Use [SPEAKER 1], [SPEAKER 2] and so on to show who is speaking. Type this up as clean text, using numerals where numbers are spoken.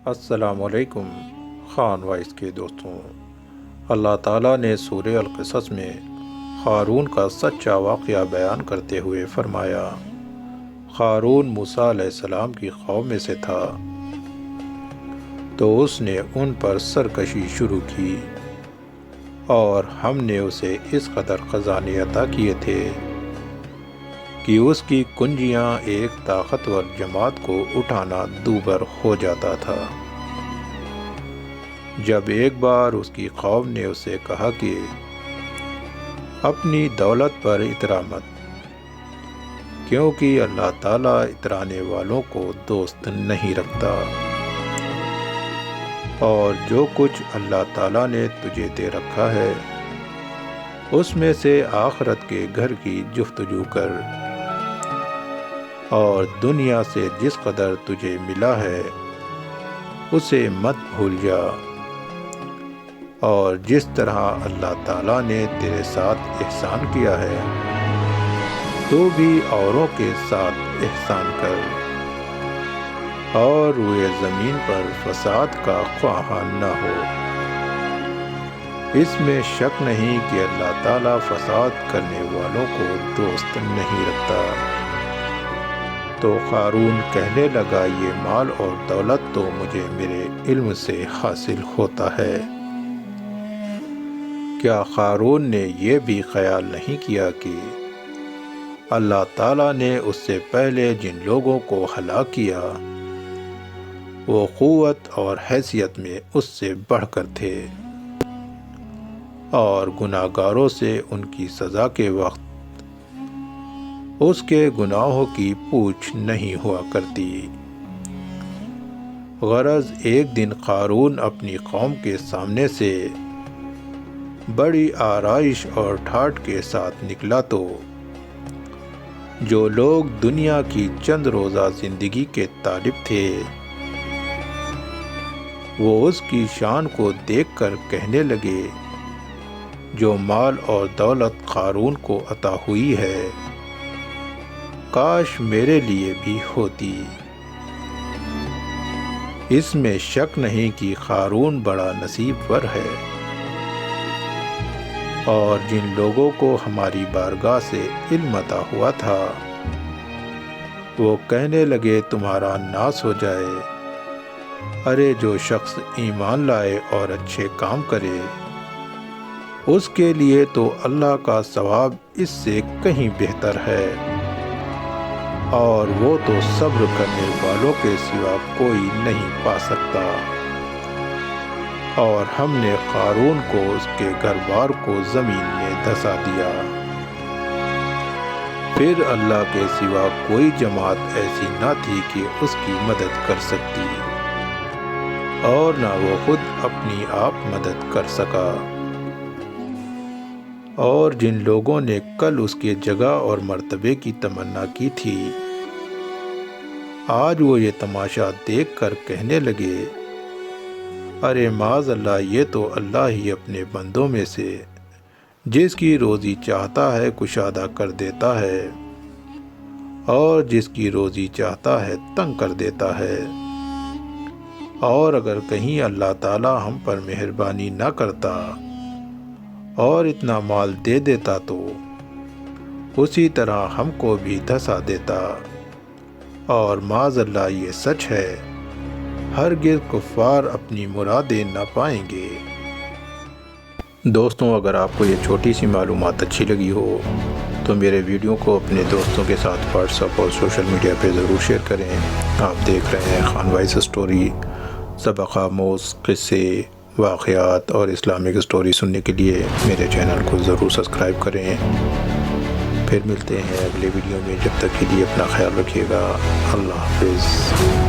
[SPEAKER 1] السلام علیکم خان وائس کے دوستوں۔ اللہ تعالیٰ نے سورہ القصص میں قارون کا سچا واقعہ بیان کرتے ہوئے فرمایا، قارون موسیٰ علیہ السلام کی قوم میں سے تھا، تو اس نے ان پر سرکشی شروع کی اور ہم نے اسے اس قدر خزانے عطا کیے تھے کہ اس کی کنجیاں ایک طاقتور جماعت کو اٹھانا دوبر ہو جاتا تھا۔ جب ایک بار اس کی قوم نے اسے کہا کہ اپنی دولت پر اترا مت، کیونکہ اللہ تعالیٰ اترانے والوں کو دوست نہیں رکھتا، اور جو کچھ اللہ تعالیٰ نے تجھے دے رکھا ہے اس میں سے آخرت کے گھر کی جستجو کر، اور دنیا سے جس قدر تجھے ملا ہے اسے مت بھول جا، اور جس طرح اللہ تعالیٰ نے تیرے ساتھ احسان کیا ہے تو بھی اوروں کے ساتھ احسان کر، اور روئے زمین پر فساد کا خواہاں نہ ہو۔ اس میں شک نہیں کہ اللہ تعالیٰ فساد کرنے والوں کو دوست نہیں رکھتا۔ تو قارون کہنے لگا، یہ مال اور دولت تو مجھے میرے علم سے حاصل ہوتا ہے۔ کیا قارون نے یہ بھی خیال نہیں کیا کہ اللہ تعالیٰ نے اس سے پہلے جن لوگوں کو ہلاک کیا وہ قوت اور حیثیت میں اس سے بڑھ کر تھے، اور گناہ گاروں سے ان کی سزا کے وقت اس کے گناہوں کی پوچھ نہیں ہوا کرتی۔ غرض ایک دن قارون اپنی قوم کے سامنے سے بڑی آرائش اور ٹھاٹھ کے ساتھ نکلا، تو جو لوگ دنیا کی چند روزہ زندگی کے طالب تھے وہ اس کی شان کو دیکھ کر کہنے لگے، جو مال اور دولت قارون کو عطا ہوئی ہے کاش میرے لیے بھی ہوتی۔ اس میں شک نہیں کہ قارون بڑا نصیب ور ہے، اور جن لوگوں کو ہماری بارگاہ سے علم عطا ہوا تھا وہ کہنے لگے تمہارا ناس ہو جائے، ارے جو شخص ایمان لائے اور اچھے کام کرے اس کے لیے تو اللہ کا ثواب اس سے کہیں بہتر ہے، اور وہ تو صبر کرنے والوں کے سوا کوئی نہیں پا سکتا۔ اور ہم نے قارون کو اس کے گھر بار کو زمین میں دھسا دیا، پھر اللہ کے سوا کوئی جماعت ایسی نہ تھی کہ اس کی مدد کر سکتی، اور نہ وہ خود اپنی آپ مدد کر سکا۔ اور جن لوگوں نے کل اس کے جگہ اور مرتبے کی تمنا کی تھی آج وہ یہ تماشا دیکھ کر کہنے لگے، ارے معاذ اللہ، یہ تو اللہ ہی اپنے بندوں میں سے جس کی روزی چاہتا ہے کشادہ کر دیتا ہے، اور جس کی روزی چاہتا ہے تنگ کر دیتا ہے، اور اگر کہیں اللہ تعالی ہم پر مہربانی نہ کرتا اور اتنا مال دے دیتا تو اسی طرح ہم کو بھی دھسا دیتا، اور معاذ اللہ یہ سچ ہے، ہرگز کفار اپنی مرادیں نہ پائیں گے۔ دوستوں، اگر آپ کو یہ چھوٹی سی معلومات اچھی لگی ہو تو میرے ویڈیو کو اپنے دوستوں کے ساتھ واٹس ایپ اور سوشل میڈیا پہ ضرور شیئر کریں۔ آپ دیکھ رہے ہیں خان وائس اسٹوری۔ سبق آموز قصے، واقعات اور اسلامک اسٹوری سننے کے لیے میرے چینل کو ضرور سبسکرائب کریں۔ پھر ملتے ہیں اگلے ویڈیو میں، جب تک کے لیے اپنا خیال رکھیے گا۔ اللہ حافظ۔